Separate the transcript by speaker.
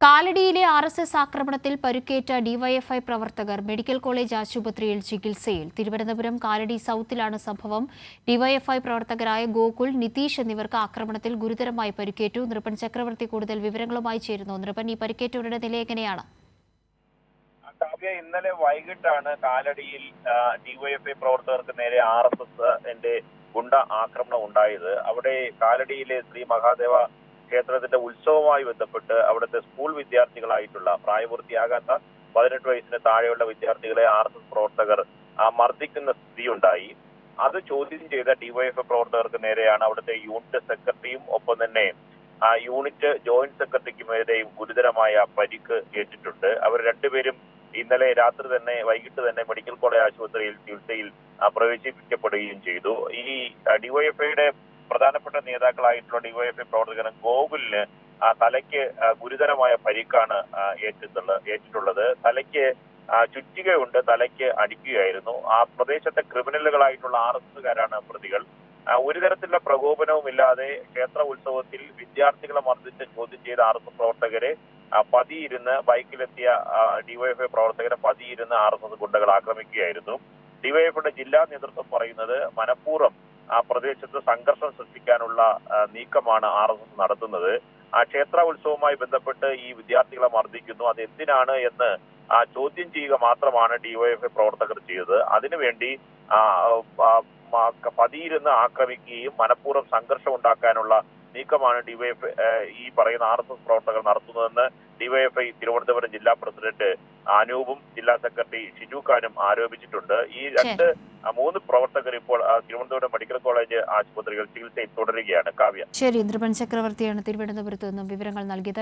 Speaker 1: കാലടിയിലെ RSS ആക്രമണത്തിൽ പരുക്കേറ്റ DYFI പ്രവർത്തകർ മെഡിക്കൽ കോളേജ് ആശുപത്രിയിൽ ചികിത്സയിൽ. തിരുവനന്തപുരം കാലടി സൗത്തിലാണ് സംഭവം. ഡിവൈഎഫ്ഐ പ്രവർത്തകരായ ഗോകുൽ, നിതീഷ് എന്നിവർക്ക് ആക്രമണത്തിൽ ഗുരുതരമായി പരുക്കേറ്റു. നൃപൻ ചക്രവർത്തി കൂടുതൽ വിവരങ്ങളുമായി ചേരുന്നു. നൃപൻ, ഈ പരുക്കേറ്റവരുടെ നില എങ്ങനെയാണ്?
Speaker 2: ഇന്നലെ വൈകിട്ടാണ് കാലടിയിൽ ഡിവൈഎഫ്ഐ പ്രവർത്തകർക്ക് നേരെ RSS ഗുണ്ട ആക്രമണം ഉണ്ടായത്. അവിടെ കാലടിയിലെ ശ്രീ മഹാദേവ ക്ഷേത്രത്തിന്റെ ഉത്സവവുമായി ബന്ധപ്പെട്ട് അവിടുത്തെ സ്കൂൾ വിദ്യാർത്ഥികളായിട്ടുള്ള പ്രായപൂർത്തിയാകാത്ത 18 വയസ്സിന് താഴെയുള്ള വിദ്യാർത്ഥികളെ RSS പ്രവർത്തകർ മർദ്ദിക്കുന്ന സ്ഥിതിയുണ്ടായി. അത് ചോദ്യം ചെയ്ത ഡിവൈഎഫ്ഐ പ്രവർത്തകർക്ക് നേരെയാണ് അവിടുത്തെ യൂണിറ്റ് സെക്രട്ടറിയും ഒപ്പം തന്നെ യൂണിറ്റ് ജോയിന്റ് സെക്രട്ടറിക്കുമേരെയും ഗുരുതരമായ പരിക്ക് ഏറ്റിട്ടുണ്ട്. അവർ രണ്ടുപേരും ഇന്നലെ രാത്രി തന്നെ വൈകിട്ട് തന്നെ മെഡിക്കൽ കോളേജ് ആശുപത്രിയിൽ ചികിത്സയിൽ പ്രവേശിപ്പിക്കപ്പെടുകയും ചെയ്തു. ഈ ഡിവൈഎഫ്ഐയുടെ പ്രധാനപ്പെട്ട നേതാക്കളായിട്ടുള്ള ഡിവൈഎഫ്ഐ പ്രവർത്തകൻ ഗോകുലിന് തലയ്ക്ക് ഗുരുതരമായ പരിക്കാണ് ഏറ്റിട്ടുള്ളത്. തലയ്ക്ക് ചുറ്റികയുണ്ട്, തലയ്ക്ക് അടിക്കുകയായിരുന്നു. ആ പ്രദേശത്തെ ക്രിമിനലുകളായിട്ടുള്ള RSSകാരാണ് പ്രതികൾ. ഒരു തരത്തിലുള്ള പ്രകോപനവുമില്ലാതെ ക്ഷേത്ര ഉത്സവത്തിൽ വിദ്യാർത്ഥികളെ മർദ്ദിച്ച് ചോദ്യം ചെയ്ത RSS പ്രവർത്തകരെ പതിയിരുന്ന് ബൈക്കിലെത്തിയ ഡിവൈഎഫ്ഐ പ്രവർത്തകരെ പതിയിരുന്ന് RSS ഗുണ്ടകൾ ആക്രമിക്കുകയായിരുന്നു. ഡിവൈഎഫ്ഐയുടെ ജില്ലാ നേതൃത്വം പറയുന്നത് മനഃപൂർവ്വം ആ പ്രദേശത്ത് സംഘർഷം സൃഷ്ടിക്കാനുള്ള നീക്കമാണ് RSS നടത്തുന്നത്. ആ ക്ഷേത്ര ഉത്സവവുമായി ബന്ധപ്പെട്ട് ഈ വിദ്യാർത്ഥികളെ മർദ്ദിക്കുന്നു, അത് എന്തിനാണ് എന്ന് ചോദ്യം ചെയ്യുക മാത്രമാണ് ഡിവൈഎഫ്ഐ പ്രവർത്തകർ ചെയ്തത്. അതിനുവേണ്ടി പതിയിരുന്ന് ആക്രമിക്കുകയും മനഃപൂർവ്വം സംഘർഷം ഉണ്ടാക്കാനുള്ള നീക്കമാണ് ഡിവൈഎഫ്ഐ ഈ പറയുന്ന RSS പ്രവർത്തകർ നടത്തുന്നതെന്ന് ഡിവൈഎഫ്ഐ തിരുവനന്തപുരം ജില്ലാ പ്രസിഡന്റ് അനൂപും ജില്ലാ സെക്രട്ടറി ഷിജു ഖാനും ആരോപിച്ചിട്ടുണ്ട്. ഈ മൂന്ന് പ്രവർത്തകർ ഇപ്പോൾ തിരുവനന്തപുരം മെഡിക്കൽ കോളേജ് ആശുപത്രികൾ ചികിത്സയിൽ തുടരുകയാണ്. കാവ്യ.
Speaker 1: ശരി, നൃപൻ ചക്രവർത്തിയാണ് തിരുവനന്തപുരത്ത് നിന്നും വിവരങ്ങൾ നൽകിയത്.